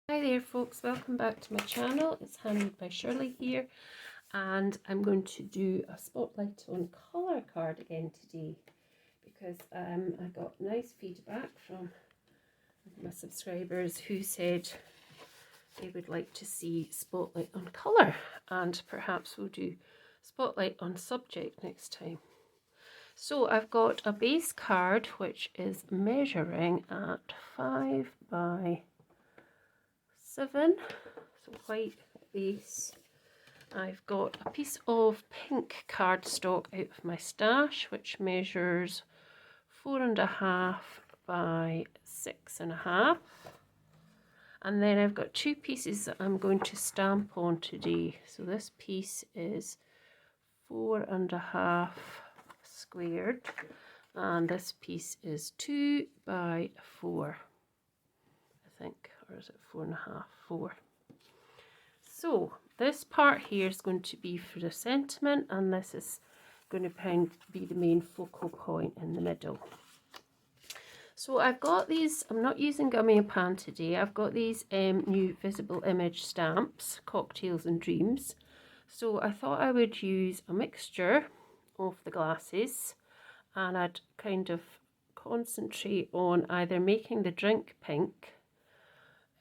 Hi there folks, welcome back to my channel. It's Handmade by Shirley here, and I'm going to do a spotlight on colour card again today because I got nice feedback from my subscribers who said they would like to see spotlight on colour, and perhaps we'll do spotlight on subject next time. So I've got a base card which is measuring at 5 by 7, so white base. I've got a piece of pink cardstock out of my stash which measures 4.5 by 6.5, and then I've got two pieces that I'm going to stamp on today. So this piece is 4.5 squared, and this piece is 2 by 4, I think, or is it 4.5? 4. So this part here is going to be for the sentiment, and this is going to be the main focal point in the middle. So I've got these, I'm not using Gummy and Pan today, I've got these new visible image stamps, Cocktails and Dreams. So I thought I would use a mixture of the glasses, and I'd kind of concentrate on either making the drink pink,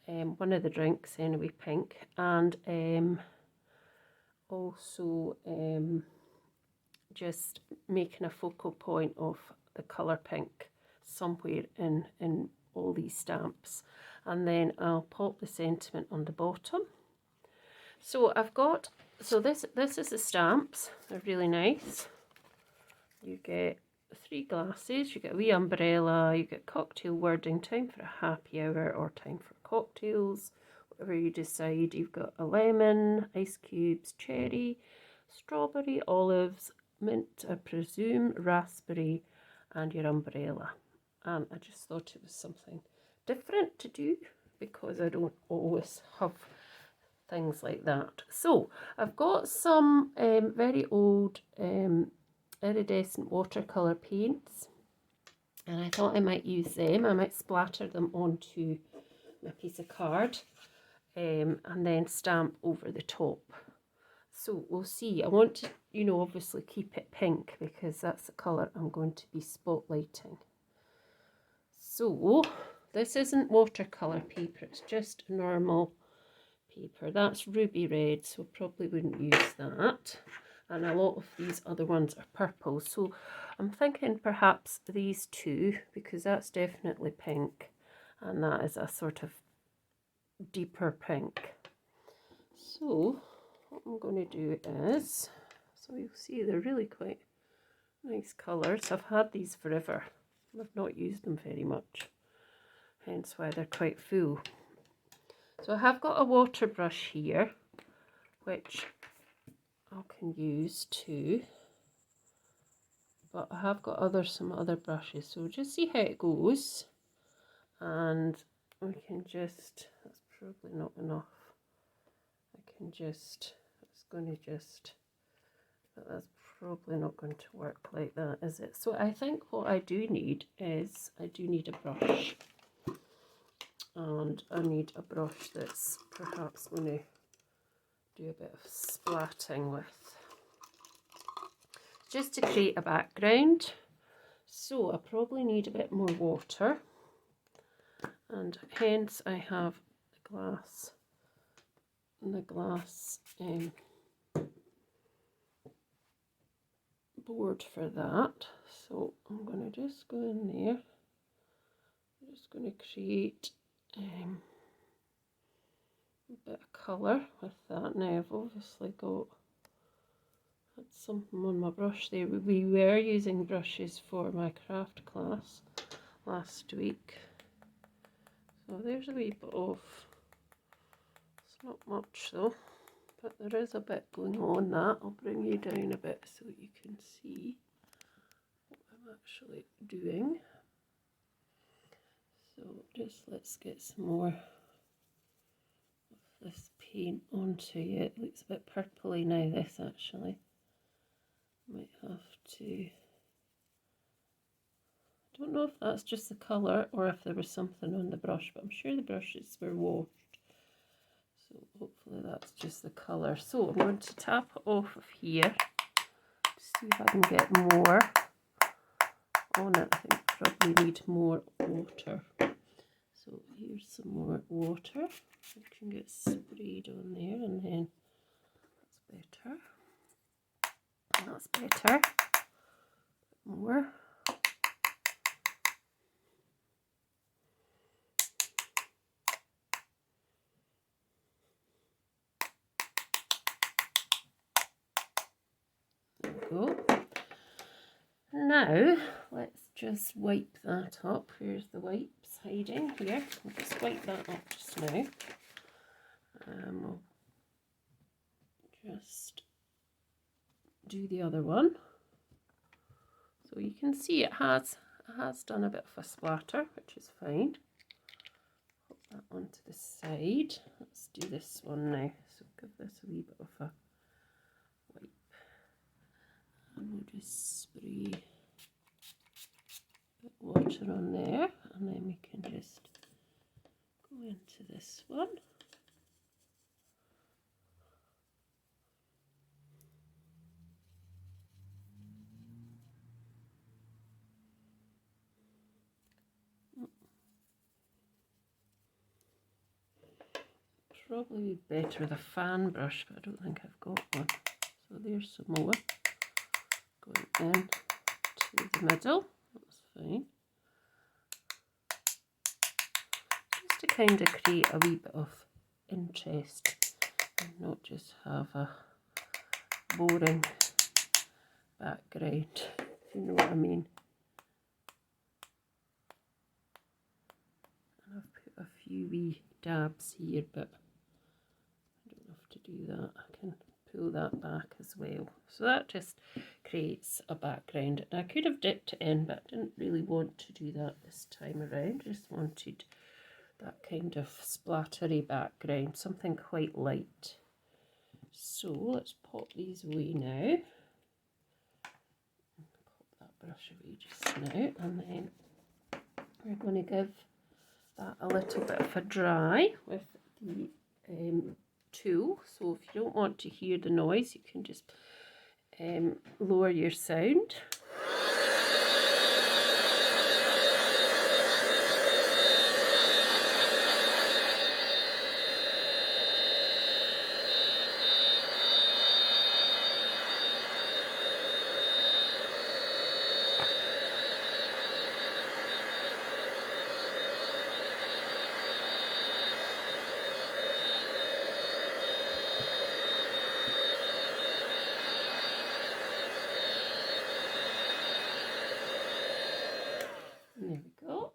one of the drinks anyway pink, and also just making a focal point of the colour pink somewhere in all these stamps, and then I'll pop the sentiment on the bottom. So I've got, so this is the stamps. They're really nice. You get 3 glasses, you get a wee umbrella, you get cocktail wording, time for a happy hour or time for cocktails, whatever you decide. You've got a lemon, ice cubes, cherry, strawberry, olives, mint, I presume, raspberry, and your umbrella. And I just thought it was something different to do because I don't always have things like that. So I've got some very old iridescent watercolour paints, and I thought I might use them. I might splatter them onto my piece of card and then stamp over the top. So we'll see. I want to, you know, obviously keep it pink because that's the colour I'm going to be spotlighting. So this isn't watercolour paper, it's just normal paper. That's ruby red, so probably wouldn't use that. And a lot of these other ones are purple, so I'm thinking perhaps these two, because that's definitely pink and that is a sort of deeper pink. So what I'm going to do is, so you'll see they're really quite nice colours. I've had these forever. I've not used them very much, hence why they're quite full. So I have got a water brush here, which I can use too, but I have got some other brushes, so we'll just see how it goes, and we can just, that's probably not enough, it's going to just, but that's probably not going to work like that, is it? So I think what I do need is, I do need a brush, and I need a brush that's perhaps going to do a bit of splatting with, just to create a background. So I probably need a bit more water, and hence I have the glass board for that. So I'm going to just go in there. I'm just going to create a bit of colour with that. Now I've obviously had something on my brush there. We were using brushes for my craft class last week. So there's a wee bit of, it's not much though, but there is a bit going on that. I'll bring you down a bit so you can see what I'm actually doing. So just let's get some more of this paint onto you. It looks a bit purpley now, this actually. Might have to, I don't know if that's just the colour or if there was something on the brush, but I'm sure the brushes were washed. So hopefully that's just the colour. So I'm going to tap it off of here, see if I can get more on it. I think I probably need more water. So here's some more water. I can get sprayed on there, and then that's better. And that's better. More. There we go. Now let's just wipe that up. Here's the wipes hiding here. I'll just wipe that up just now. We'll just do the other one. So you can see it has done a bit of a splatter, which is fine. Put that onto the side. Let's do this one now. So give this a wee bit of a wipe. And we'll just spray a bit of water on there, and then we can just go into this one. Probably be better with a fan brush, but I don't think I've got one. So there's some more going in to the middle. That's fine. Just to kind of create a wee bit of interest and not just have a boring background, if you know what I mean. And I've put a few wee dabs here, but I don't have to do that. I can pull that back as well. So that just creates a background. And I could have dipped it in, but I didn't really want to do that this time around. Just wanted that kind of splattery background, something quite light. So let's pop these away now. Pop that brush away just now, and then we're going to give that a little bit of a dry with the tool. So if you don't want to hear the noise, you can just lower your sound. There we go.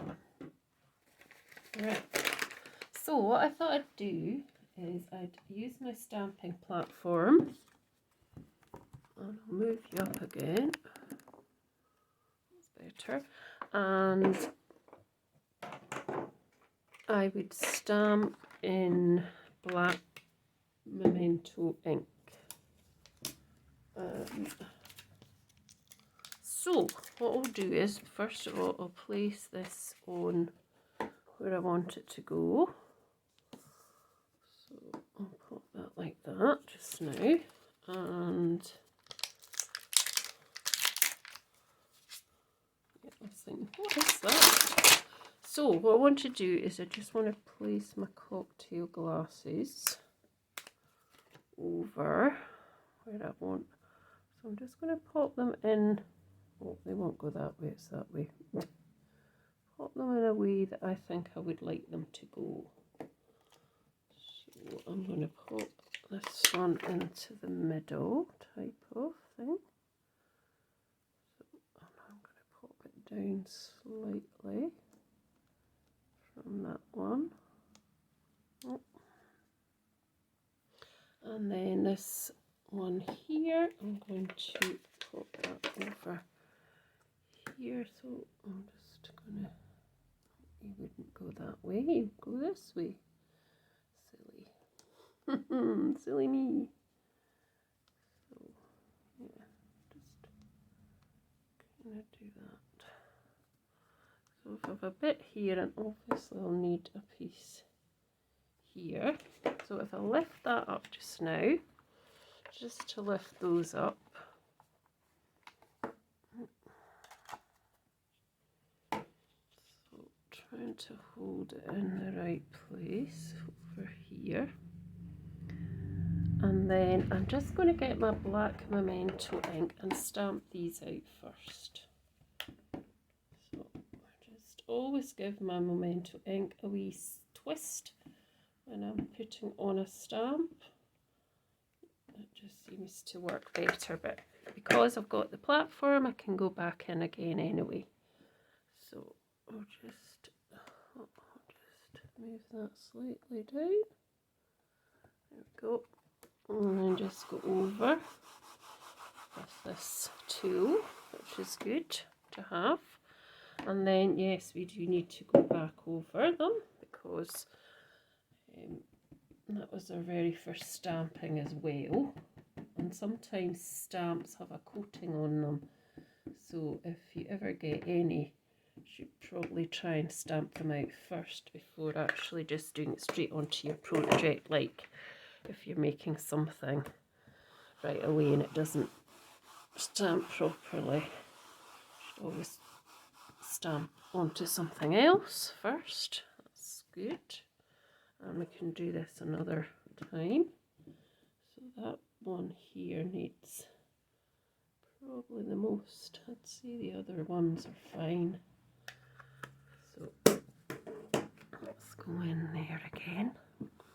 Right. So what I thought I'd do is I'd use my stamping platform. And I'll move you up again. That's better. And I would stamp in black Memento ink. So what I'll do is, first of all, I'll place this on where I want it to go. So I'll pop that like that just now, and yeah, I was thinking, what is that? So what I want to do is I just want to place my cocktail glasses over where I want. So I'm just going to pop them in. Oh, they won't go that way, it's that way. Pop them in a way that I think I would like them to go. So I'm going to pop this one into the middle type of thing. So I'm going to pop it down slightly from that one. Oh. And then this one here, I'm going to pop that over here. So I'm just going to, you wouldn't go that way, you go this way. Silly. Silly me. So yeah, just kind of do that. So if I have a bit here, and obviously I'll need a piece here. So if I lift that up just now, just to lift those up, so trying to hold it in the right place over here. And then I'm just going to get my black Memento ink and stamp these out first. So I just always give my Memento ink a wee twist when I'm putting on a stamp. It just seems to work better, but because I've got the platform, I can go back in again anyway. So I'll just move that slightly down. There we go. And then just go over with this tool, which is good to have. And then, yes, we do need to go back over them because that was our very first stamping as well. And sometimes stamps have a coating on them. So if you ever get any, you should probably try and stamp them out first before actually just doing it straight onto your project, like if you're making something right away and it doesn't stamp properly. You should always stamp onto something else first. That's good. And we can do this another time. So that one here needs probably the most. I'd say the other ones are fine. So let's go in there again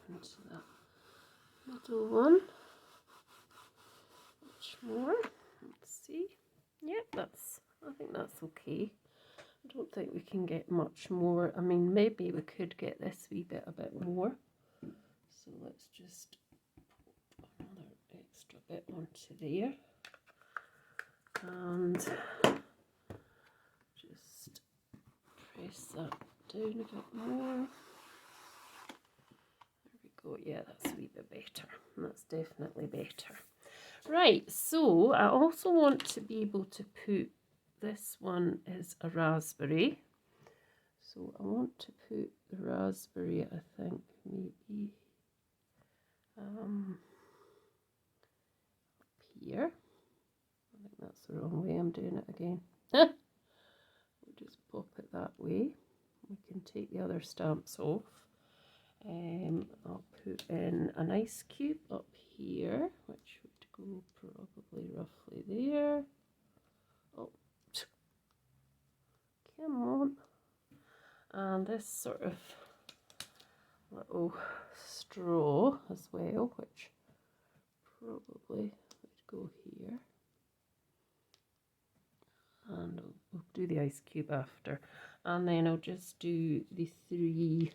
into that middle one. Much more. Let's see. Yep, I think that's okay. I don't think we can get much more. I mean, maybe we could get this wee bit a bit more. So let's just put another extra bit onto there. And just press that down a bit more. There we go. Yeah, that's a wee bit better. That's definitely better. Right, so I also want to be able to put, this one is a raspberry. So I want to put the raspberry, I think, maybe up here. I think that's the wrong way, I'm doing it again. We'll just pop it that way. We can take the other stamps off. I'll put in an ice cube up here, which would go probably roughly there. Oh, come on. And this sort of little straw as well, which probably would go here. And we'll do the ice cube after. And then I'll just do the three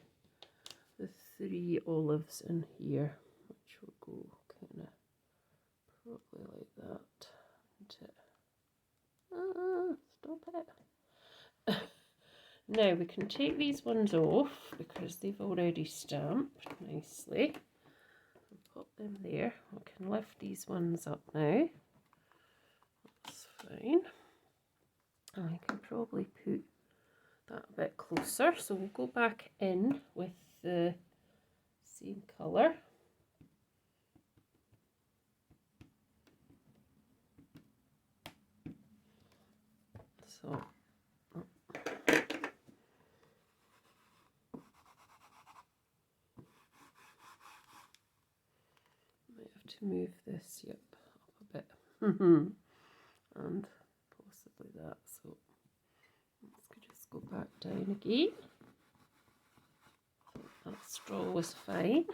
olives in here, which will go kind of probably like that. Stop it. Now we can take these ones off because they've already stamped nicely. And pop them there. We can lift these ones up now. That's fine. And I can probably put that a bit closer. So we'll go back in with the same colour. So might have to move this, yep, up a bit. And possibly that. So let's just go back down again. That straw was fine.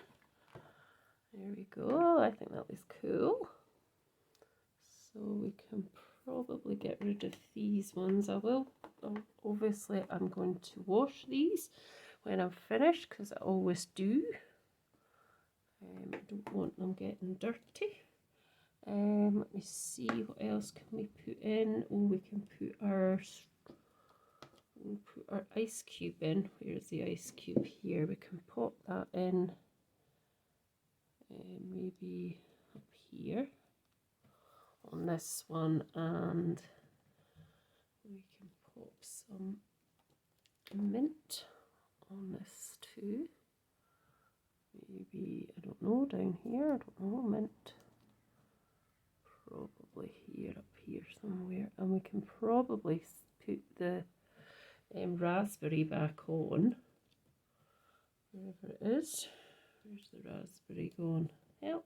There we go. I think that was cool. So we can probably get rid of these ones. Obviously I'm going to wash these when I'm finished because I always do. I don't want them getting dirty. Let me see, what else can we put in? Oh, we can put our ice cube in. Where's the ice cube? Here. We can pop that in, maybe up here on this one, and we can pop some mint on this too. maybe, I don't know, down here, I don't know, mint. Probably here, up here somewhere. And we can probably put the raspberry back on. Wherever it is. Where's the raspberry gone? Help!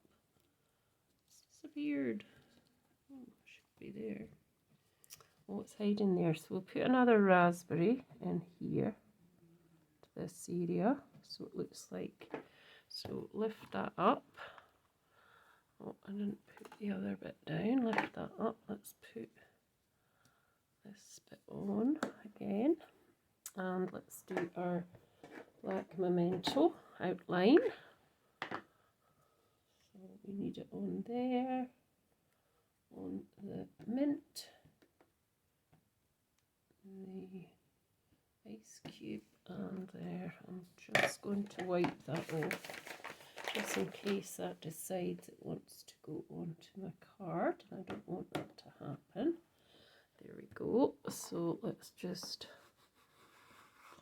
It's disappeared. Oh, it should be there. Oh, it's hiding there. So we'll put another raspberry in here to this area. So it looks like. So lift that up. Oh, I didn't put the other bit down. Lift that up. Let's put this bit on again. And let's do our black memento outline. So we need it on there, on the mint, the ice cube, and there. I'm just going to wipe that off, just in case that decides it wants to go onto my card, and I don't want that to happen. There we go. So let's just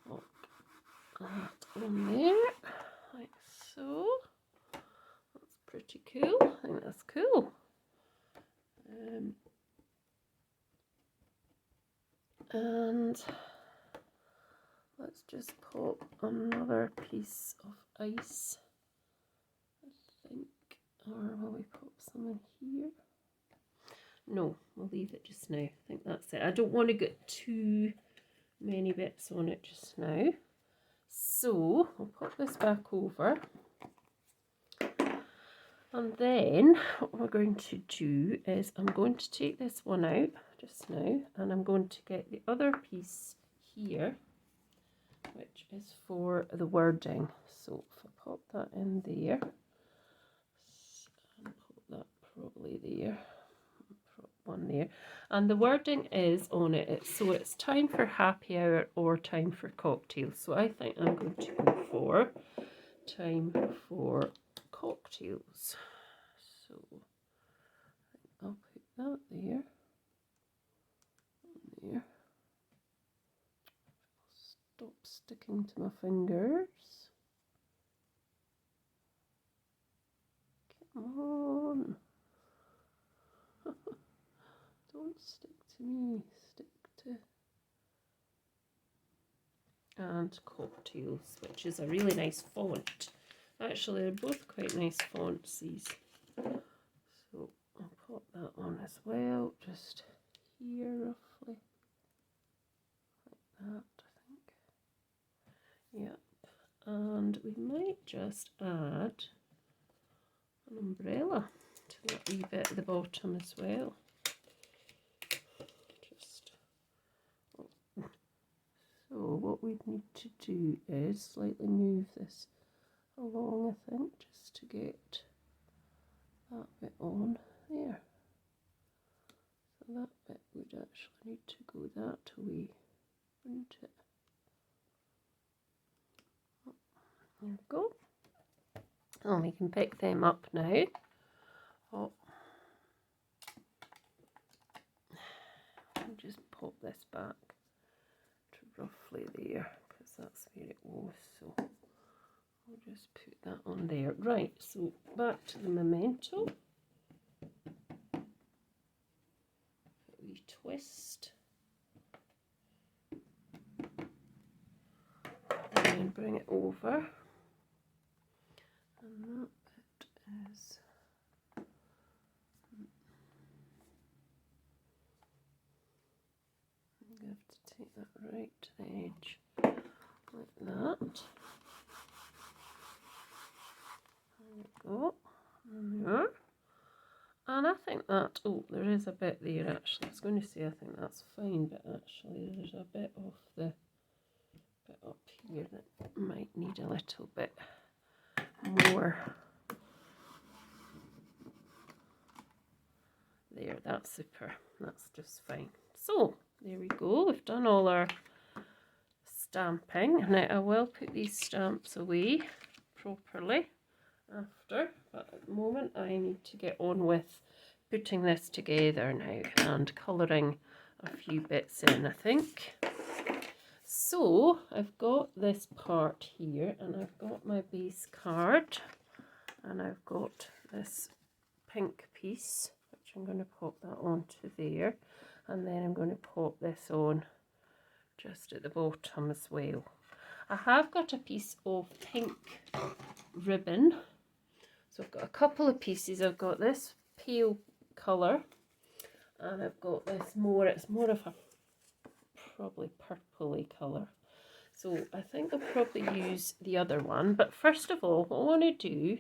pop that on there, like so. That's pretty cool. I think that's cool. And let's just pop another piece of ice, I think, or will we pop some in here? No, we'll leave it just now. I think that's it. I don't want to get too many bits on it just now. So I'll pop this back over. And then what we're going to do is I'm going to take this one out just now, and I'm going to get the other piece here, which is for the wording. So if I pop that in there, and pop that probably there, pop one there, and the wording is on it. So it's time for happy hour or time for cocktails. So I think I'm going to go for time for cocktails. So I'll put that there, and there. Stop sticking to my fingers. Come on. Don't stick to me, stick to. And cocktails, which is a really nice font. Actually, they're both quite nice fonts, these. So I'll pop that on as well, just here roughly. Like that, I think. Yep. And we might just add an umbrella to that wee bit at the bottom as well. Just. So what we need to do is slightly move this along, I think, just to get that bit on there. So that bit would actually need to go that way, wouldn't it? There we go. And we can pick them up now. Oh. I'll just pop this back to roughly there, because that's where it was. So I'll just put that on there. Right, so back to the memento. We twist. And then bring it over. And that bit is... You have to take that right to the edge, like that. There we go. And there. And I think that, oh, there is a bit there actually. I was going to say I think that's fine, but actually there's a bit of the bit up here that might need a little bit more. There, that's super. That's just fine. So, there we go. We've done all our stamping. Now I will put these stamps away properly after, but at the moment I need to get on with putting this together now and colouring a few bits in, I think. So I've got this part here, and I've got my base card, and I've got this pink piece, which I'm going to pop that onto there, and then I'm going to pop this on just at the bottom as well. I have got a piece of pink ribbon, so I've got a couple of pieces. I've got this pale colour, and I've got this it's more of a probably purpley colour. So I think I'll probably use the other one. But first of all, what I want to do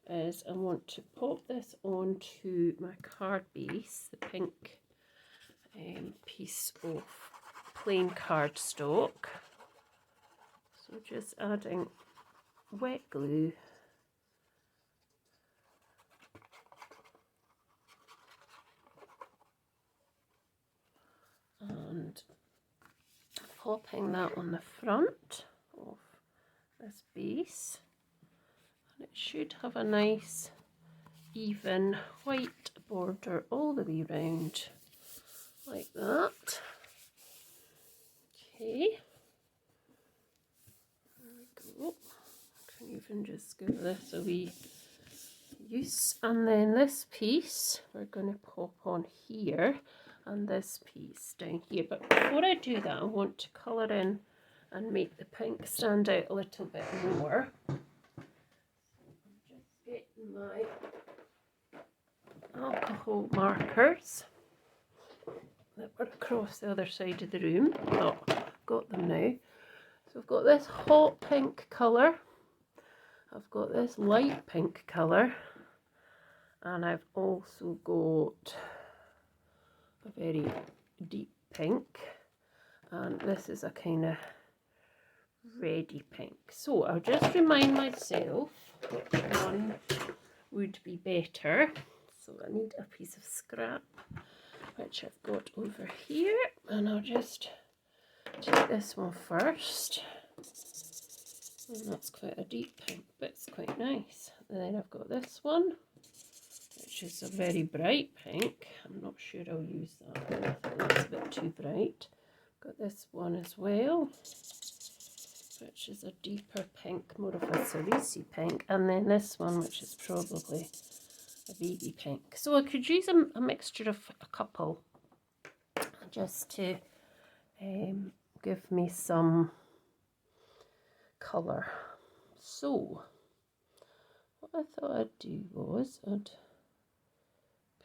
is I want to pop this onto my card base, the pink piece of plain cardstock. So just adding wet glue. And popping that on the front of this base, and it should have a nice even white border all the way round like that. Okay, there we go. I can even just give this a wee use, and then this piece we're going to pop on here, and this piece down here. But before I do that, I want to colour in and make the pink stand out a little bit more. I'm just getting my alcohol markers that were across the other side of the room. Oh, got them now. So I've got this hot pink colour, I've got this light pink colour, and I've also got a very deep pink, and this is a kind of reddy pink. So I'll just remind myself which one would be better. So I need a piece of scrap, which I've got over here, and I'll just take this one first. And that's quite a deep pink, but it's quite nice. And then I've got this one, which is a very bright pink. I'm not sure I'll use that one. I think that's a bit too bright. Got this one as well, which is a deeper pink, more of a cerise pink. And then this one, which is probably a baby pink. So I could use a mixture of a couple just to give me some colour. So what I thought I'd do was I'd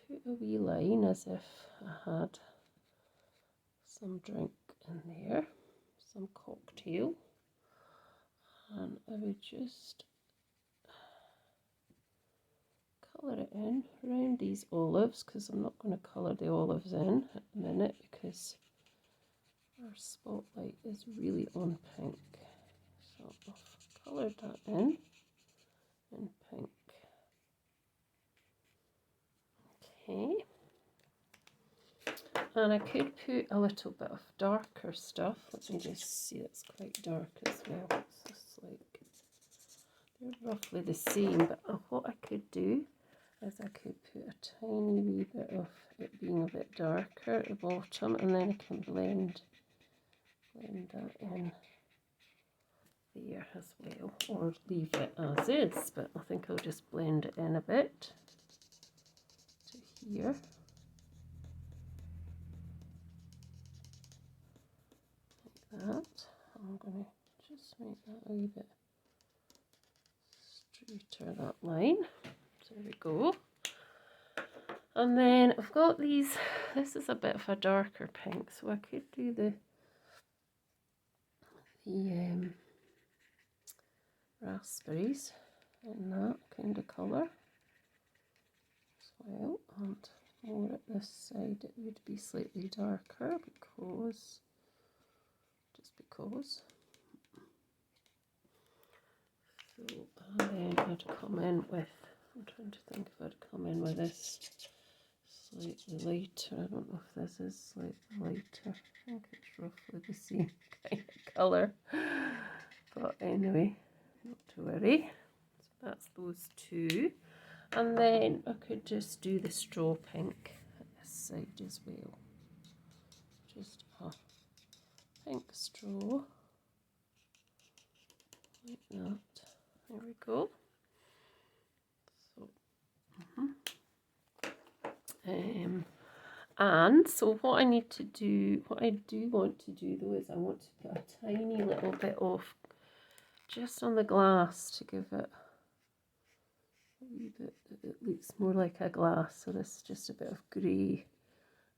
put a wee line as if I had some drink in there, some cocktail, and I would just colour it in around these olives, because I'm not going to colour the olives in at the minute because our spotlight is really on pink. So I've coloured that in pink. Okay, and I could put a little bit of darker stuff. Let me just see, it's quite dark as well. It's just like they're roughly the same, but what I could do is I could put a tiny wee bit of it being a bit darker at the bottom, and then I can blend that in there as well, or leave it as is, but I think I'll just blend it in a bit to here. Like that. I'm going to just make that a wee bit straighter, that line. So there we go. And then I've got these, this is a bit of a darker pink, so I could do the raspberries in that kind of colour as well, and more at this side it would be slightly darker because so, and then I'd come in with, I'm trying to think if I'd come in with this slightly lighter. I don't know if this is slightly lighter. I think it's roughly the same kind of colour, but anyway, not to worry. So that's those two, and then I could just do the straw pink at this side as well. Just a pink straw, like that. There we go. So, and so what I need to do, what I do want to do though, is I want to put a tiny little bit of just on the glass to give it a wee bit that it looks more like a glass. So this is just a bit of grey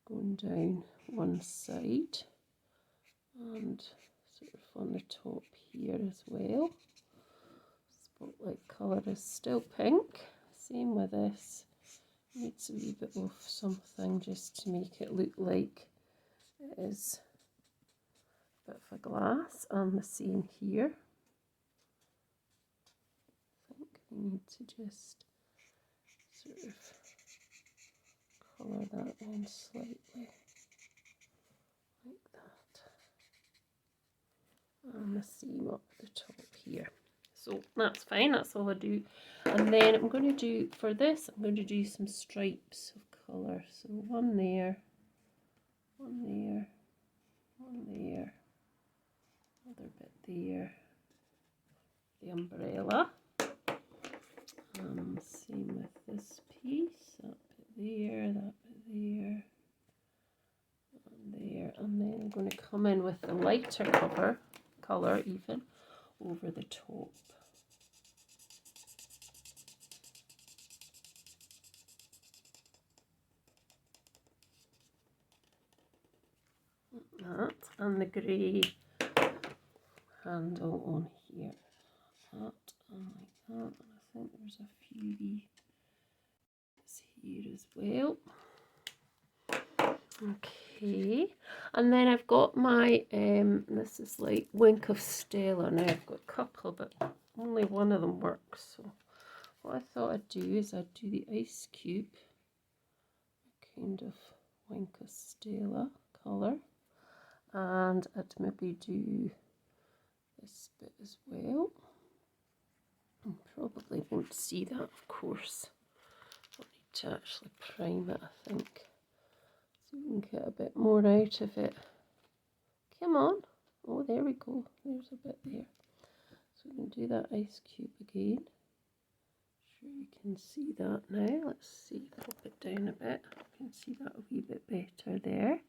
going down one side and sort of on the top here as well. Spotlight colour is still pink. Same with this. Needs a wee bit of something just to make it look like it is a bit of a glass, and the same here. I think we need to just sort of colour that in slightly like that, and the same up the top here. So that's fine, that's all I do. And then I'm going to do, for this, I'm going to do some stripes of colour. So one there, one there, one there, another bit there, the umbrella. Same with this piece, that bit there, that bit there, and there. And then I'm going to come in with the lighter colour even over the top. That, and the grey handle on here, that and like that, and I think there's a few wee bits here as well. Okay, and then I've got my this is like Wink of Stella. Now I've got a couple, but only one of them works. So what I thought I'd do is I'd do the ice cube, kind of Wink of Stella colour. And I'd maybe do this bit as well. You probably won't see that, of course. I'll need to actually prime it, I think, so we can get a bit more out of it. Come on. Oh, there we go. There's a bit there. So we can do that ice cube again. Sure you can see that now. Let's see, pop it down a bit. You can see that a wee bit better there.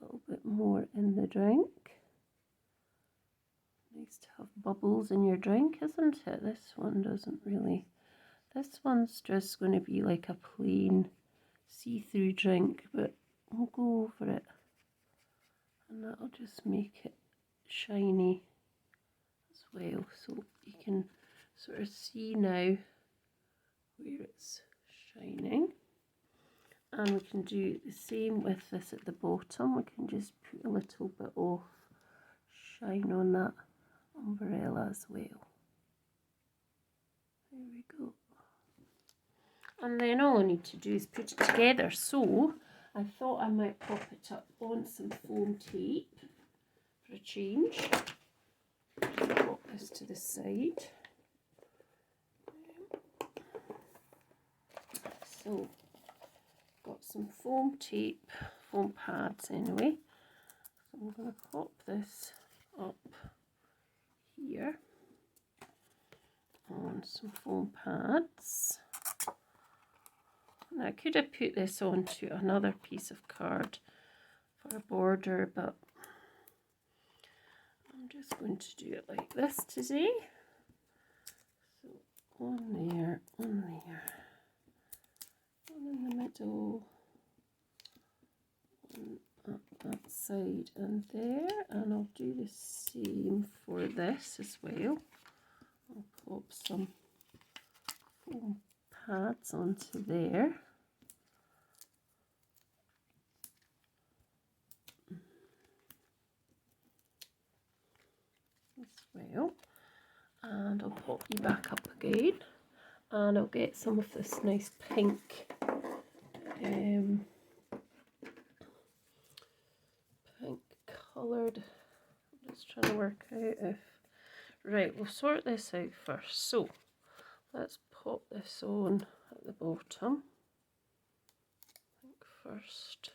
A little bit more in the drink. Nice to have bubbles in your drink, isn't it? This one doesn't really. This one's just going to be like a plain see-through drink, but we'll go over it. And that'll just make it shiny as well. So you can sort of see now where it's shining. And we can do the same with this at the bottom. We can just put a little bit of shine on that umbrella as well. There we go. And then all I need to do is put it together. So I thought I might pop it up on some foam tape for a change. Just pop this to the side. So got some foam tape, foam pads anyway. So I'm going to pop this up here on some foam pads. Now I could have put this onto another piece of card for a border, but I'm just going to do it like this today. So one there, one there, one in the middle, one up that side and there, and I'll do the same for this as well. I'll pop some foam pads onto there. As well. And I'll pop you back up again. And I'll get some of this nice pink pink coloured. I'm just trying to work out if... Right, we'll sort this out first. So let's pop this on at the bottom. I think first.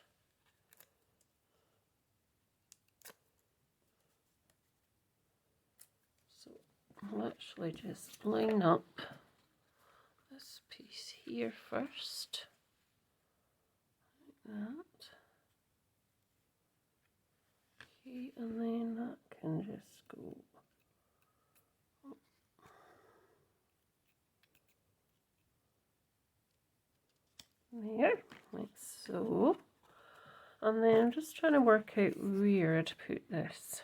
I'll actually just line up this piece here first, like that. Okay, and then that can just go there, like so. And then I'm just trying to work out where to put this.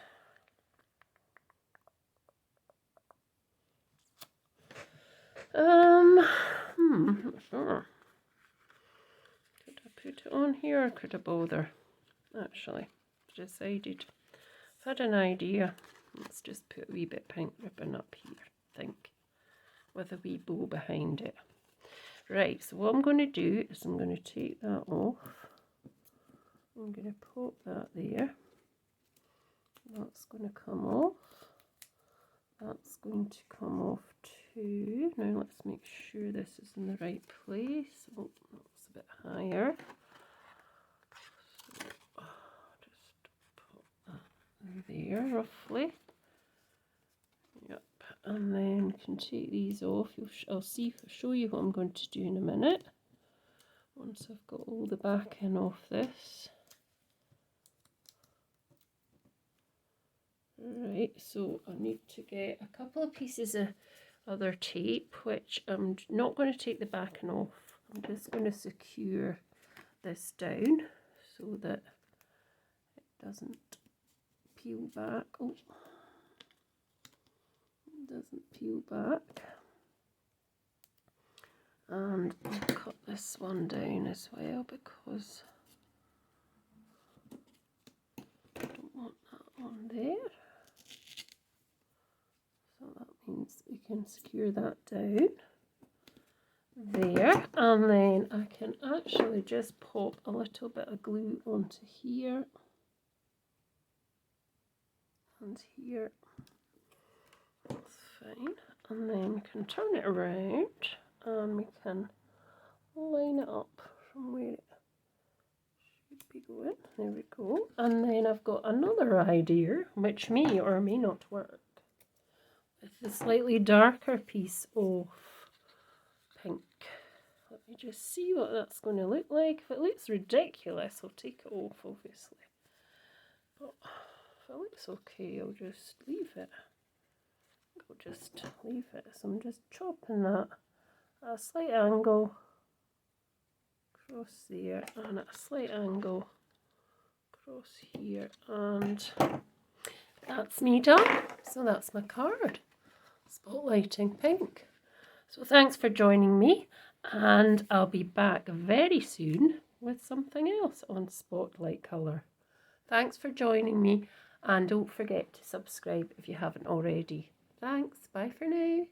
Not sure. Could I put it on here or could I bother? Actually, decided. I've had an idea. Let's just put a wee bit pink ribbon up here, I think, with a wee bow behind it. Right, so what I'm going to do is I'm going to take that off. I'm going to pop that there. That's going to come off. That's going to come off too. Now let's make sure this is in the right place. Oh, that's a bit higher. So, just put that there roughly. Yep, and then we can take these off. I'll show you what I'm going to do in a minute. Once I've got all the backing off this. Right, so I need to get a couple of pieces of other tape, which I'm not going to take the backing off. I'm just going to secure this down so that it doesn't peel back. Oh, it doesn't peel back. And I'll cut this one down as well because I don't want that on there. So that means we can secure that down there, and then I can actually just pop a little bit of glue onto here and here. That's fine. And then we can turn it around and we can line it up from where it should be going. There we go. And then I've got another idea which may or may not work with a slightly darker piece of pink. Let me just see what that's going to look like. If it looks ridiculous, I'll take it off, obviously. But if it looks okay, I'll just leave it. I'll just leave it. So I'm just chopping that at a slight angle across there and at a slight angle across here, and that's me done. So that's my card. Spotlighting pink. So thanks for joining me, and I'll be back very soon with something else on Spotlight Colour. Thanks for joining me, and don't forget to subscribe if you haven't already. Thanks, bye for now.